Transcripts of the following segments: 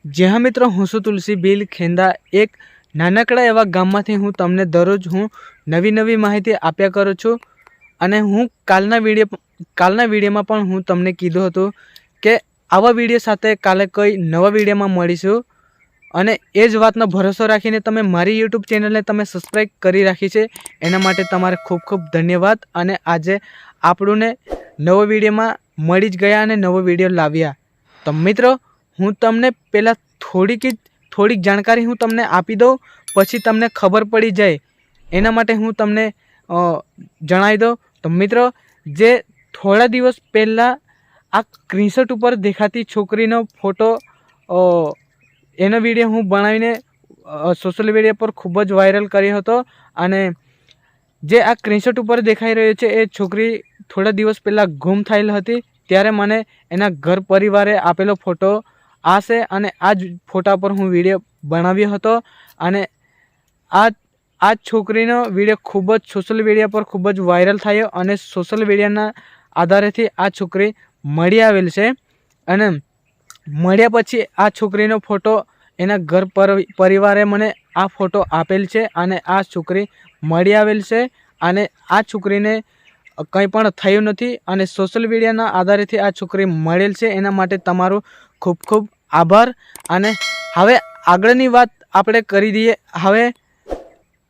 જે હા મિત્રો, હું છું તુલસી બિલ ખેંદા। એક નાનકડા એવા ગામમાંથી હું તમને દરરોજ નવી માહિતી આપ્યા કરું છું। અને હું કાલના વિડીયોમાં પણ હું તમને કીધું હતું કે આવા વિડીયો સાથે કાલે કોઈ નવા વિડીયોમાં મળીશું। અને એ જ વાતનો ભરોસો રાખીને તમે મારી યુટ્યુબ ચેનલને તમે સબસ્ક્રાઈબ કરી રાખી છે, એના માટે તમારે ખૂબ ખૂબ ધન્યવાદ। અને આજે આપણને નવો વિડીયોમાં મળી જ ગયા અને નવો વિડીયો લાવ્યા। તો મિત્રો, હું તમને પહેલાં થોડીક જાણકારી હું તમને આપી દઉં, પછી તમને ખબર પડી જાય એના માટે હું તમને જણાવી દઉં। તો મિત્રો, જે થોડા દિવસ પહેલાં આ સ્ક્રીનશોટ ઉપર દેખાતી છોકરીનો ફોટો, એનો વિડીયો હું બનાવીને સોશિયલ મીડિયા પર ખૂબ જ વાયરલ કર્યો હતો। અને જે આ સ્ક્રીનશોટ ઉપર દેખાઈ રહ્યો છે એ છોકરી થોડા દિવસ પહેલાં ગુમ થયેલ હતી, ત્યારે મને એના ઘર પરિવારે આપેલો ફોટો આ છે। અને આ જ ફોટા પર હું વિડીયો બનાવ્યો હતો। અને આ છોકરીનો વિડીયો ખૂબ જ સોશિયલ મીડિયા પર ખૂબ જ વાયરલ થયો અને સોશિયલ મીડિયાના આધારેથી આ છોકરી મળી આવેલ છે। અને મળ્યા પછી આ છોકરીનો ફોટો એના ઘર પરિવારે મને આ ફોટો આપેલ છે અને આ છોકરી મળી આવેલ છે। અને આ છોકરીને કંઈ પણ થયું નથી અને સોશિયલ મીડિયાના આધારેથી આ છોકરી મળેલ છે, એના માટે તમારું ખૂબ ખૂબ આભાર। અને હવે આગળની વાત આપણે કરી દઈએ। હવે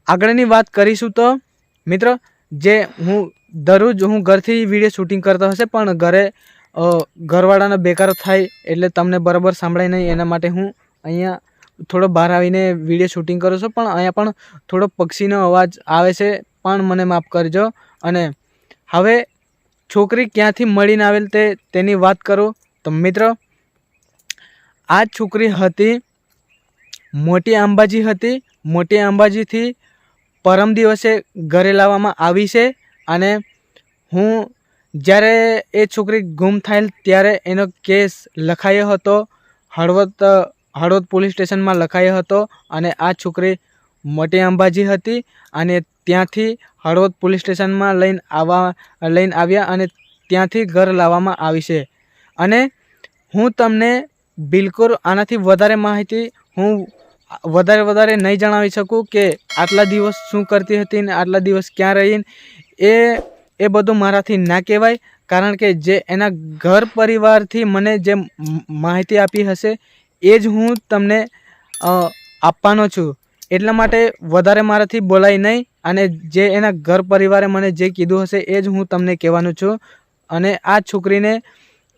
આગળની વાત કરીશું તો મિત્રો, જે દરરોજ હું ઘરથી વિડીયો શૂટિંગ કરતો હશે, પણ ઘરવાળાના બેકારો થાય એટલે તમને બરાબર સાંભળાય નહીં, એના માટે હું અહીંયા થોડો બહાર આવીને વિડીયો શૂટિંગ કરું છું। પણ અહીંયા પણ થોડો પક્ષીનો અવાજ આવે છે, પણ મને માફ કરજો। અને હવે છોકરી ક્યાંથી મળીને આવેલ તેની વાત કરું તો મિત્રો, આ છોકરી હતી મોટી અંબાજી હતી। મોટી અંબાજીથી પરમ દિવસે ઘરે લાવવામાં આવી છે। અને હું જ્યારે એ છોકરી ગુમ થયેલ ત્યારે એનો કેસ લખાયો હતો, હળવદ પોલીસ સ્ટેશનમાં લખાયો હતો। અને આ છોકરી મોટી અંબાજી હતી અને ત્યાંથી હળવદ પોલીસ સ્ટેશનમાં લઈને આવ્યા અને ત્યાંથી ઘર લાવવામાં આવી છે। અને હું તમને બિલકુલ આનાથી વધારે માહિતી હું વધારે નહીં જણાવી શકું કે આટલા દિવસ શું કરતી હતી ને આટલા દિવસ ક્યાં રહીને એ બધું મારાથી ના કહેવાય। કારણ કે જે એના ઘર પરિવારથી મને જે માહિતી આપી હશે એ જ હું તમને આપવાનો છું, એટલા માટે વધારે મારાથી બોલાય નહીં। અને જે એના ઘર પરિવારે મને જે કીધું હશે એ જ હું તમને કહેવાનું છું। અને આ છોકરીને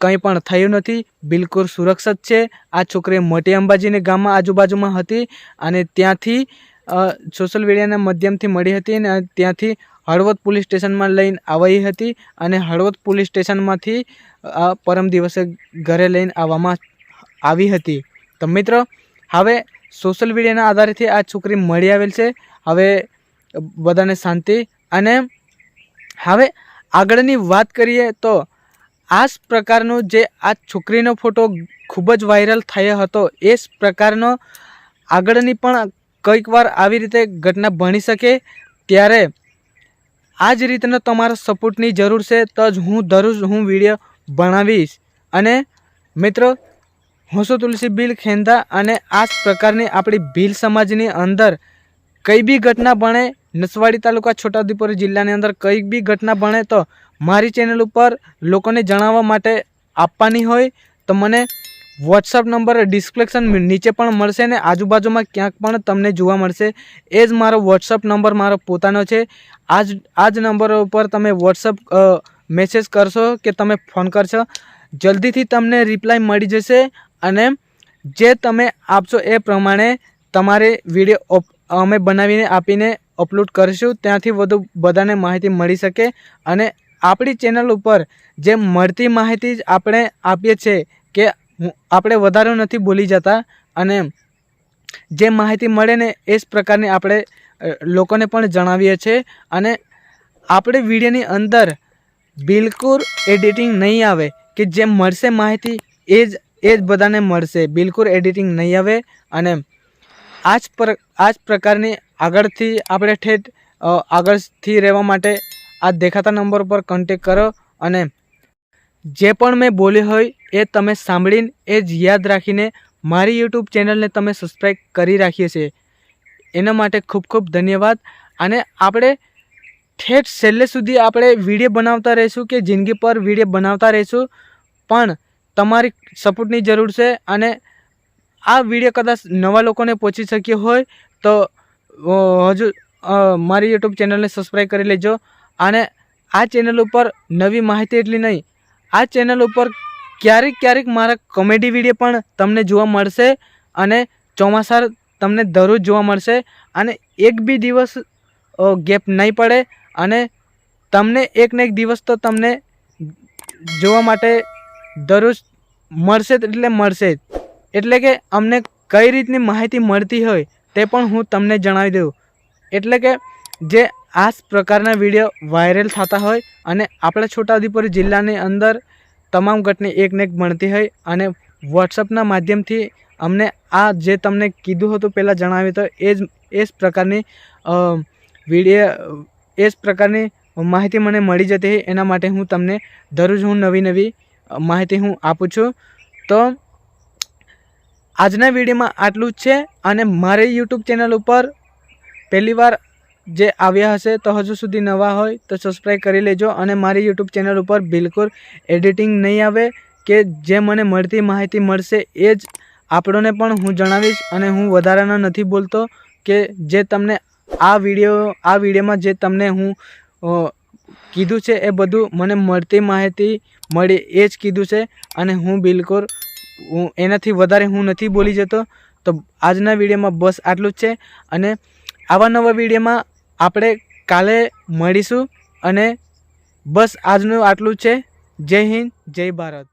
કંઈ પણ થયું નથી, બિલકુલ સુરક્ષિત છે। આ છોકરી મોટી અંબાજીની ગામમાં આજુબાજુમાં હતી અને ત્યાંથી સોશિયલ મીડિયાના માધ્યમથી મળી હતી અને ત્યાંથી હળવદ પોલીસ સ્ટેશનમાં લઈને આવી હતી અને હળવદ પોલીસ સ્ટેશનમાંથી પરમ દિવસે ઘરે લઈને આવવામાં આવી હતી। તો મિત્રો, હવે સોશિયલ મીડિયાના આધારેથી આ છોકરી મળી આવેલ છે। હવે બધાને શાંતિ। અને હવે આગળની વાત કરીએ તો આ જ પ્રકારનો જે આ છોકરીનો ફોટો ખૂબ જ વાયરલ થયો હતો, એ જ પ્રકારનો આગળની પણ કંઈક વાર આવી રીતે ઘટના બની શકે, ત્યારે આ જ રીતનો તમારા સપોર્ટની જરૂર છે, તો જ હું દરરોજ વિડીયો બનાવીશ। અને મિત્રો, હું છું તુલસી બિલ ખેંદા અને આ જ પ્રકારની આપણી ભીલ સમાજની અંદર કંઈ બી ઘટના બને, નસવાડી તાલુકા છોટાઉદેપુર જિલ્લાની અંદર કંઈ બી ઘટના બને તો મારી ચેનલ ઉપર લોકોને જણાવવા માટે આપવાની હોય તો મને વોટ્સઅપ નંબર ડિસ્ક્રિપ્શન નીચે પણ મળશે ને આજુબાજુમાં ક્યાંક પણ તમને જોવા મળશે। એ જ મારો વોટ્સઅપ નંબર મારો પોતાનો છે। આ જ નંબર ઉપર તમે વોટ્સઅપ મેસેજ કરશો કે તમે ફોન કરશો, જલ્દીથી તમને રિપ્લાય મળી જશે। અને જે તમે આપશો એ પ્રમાણે તમારે વિડીયો અમે બનાવીને આપીને અપલોડ કરીશું, ત્યાંથી વધુ બધાને માહિતી મળી શકે। અને આપણી ચેનલ ઉપર જે મળતી માહિતી જ આપણે આપીએ છીએ કે આપણે વધારે નથી બોલી જતા, અને જે માહિતી મળે ને એ જ પ્રકારની આપણે લોકોને પણ જણાવીએ છીએ। અને આપણે વિડીયોની અંદર બિલકુલ એડિટિંગ નહીં આવે, કે જે મળશે માહિતી એ જ બધાને મળશે, બિલકુલ એડિટિંગ નહીં આવે। અને આ જ પ્રકારની આગળથી આપણે આગળથી રહેવા માટે આ દેખાતા નંબર પર કોન્ટેક કરો। અને જે પણ મેં બોલ્યો હોય એ તમે સાંભળીને એ જ યાદ રાખીને મારી યુટ્યુબ ચેનલને તમે સબસ્ક્રાઈબ કરી રાખી છે એના માટે ખૂબ ખૂબ ધન્યવાદ. અને આપણે ઠેઠ છેલ્લે સુધી આપણે વિડીયો બનાવતા રહીશું કે જિંદગી પર વિડીયો બનાવતા રહીશું, પણ તમારી સપોર્ટની જરૂર છે. અને આ વિડીયો કદાચ નવા લોકોને પહોંચી શક્યો હોય તો હજુ મારી યુટ્યુબ ચેનલને સબસ્ક્રાઈબ કરી લેજો. અને આ ચેનલ ઉપર નવી માહિતી એટલી નહીં, આ ચેનલ ઉપર ક્યારેક મારા કોમેડી વિડીયો પણ તમને જોવા મળશે. અને ચોમાસા તમને દરરોજ જોવા મળશે. અને એક બી દિવસ ગેપ નહીં પડે. અને તમને એક ને એક દિવસ તો તમને જોવા માટે દરરોજ મળશે એટલે મળશે જ. એટલે કે અમને કઈ રીતની માહિતી મળતી હોય તે પણ હું તમને જણાવી દઉં. એટલે કે જે આ પ્રકારના વિડીયો વાયરલ થતા હોય અને આપણા છોટાઉદેપુર જિલ્લાની અંદર તમામ ઘટના એક ને એક મળતી હોય, અને વોટ્સઅપના માધ્યમથી અમને આ જે તમને કીધું હતું પહેલાં જણાવ્યું તો એ જ પ્રકારની એ જ પ્રકારની માહિતી મને મળી જતી હોય. એના માટે હું તમને દરરોજ નવી માહિતી હું આપું છું. તો આજના વિડીયોમાં આટલું જ છે. અને મારી યુટ્યુબ ચેનલ ઉપર પહેલીવાર જે આવ્યા હશે તો હજુ સુધી નવા હોય તો સબસ્ક્રાઈબ કરી લેજો. અને મારી યુટ્યુબ ચેનલ ઉપર બિલકુલ એડિટિંગ નહીં આવે, કે જે મને મળતી માહિતી મળશે એ જ આપણને પણ હું જણાવીશ. અને હું વધારાનો નથી બોલતો, કે જે તમને આ વિડીયોમાં જે તમને હું કીધું છે એ બધું મને મળતી માહિતી મળી એ જ કીધું છે. અને હું બિલકુલ એનાથી વધારે હું નથી બોલી જતો. તો આજના વિડીયોમાં બસ આટલું જ છે. અને આવા નવા વિડીયોમાં આપણે કાલે મળીશું. અને બસ આજનું આટલું જ છે. જય હિન્દ, જય ભારત.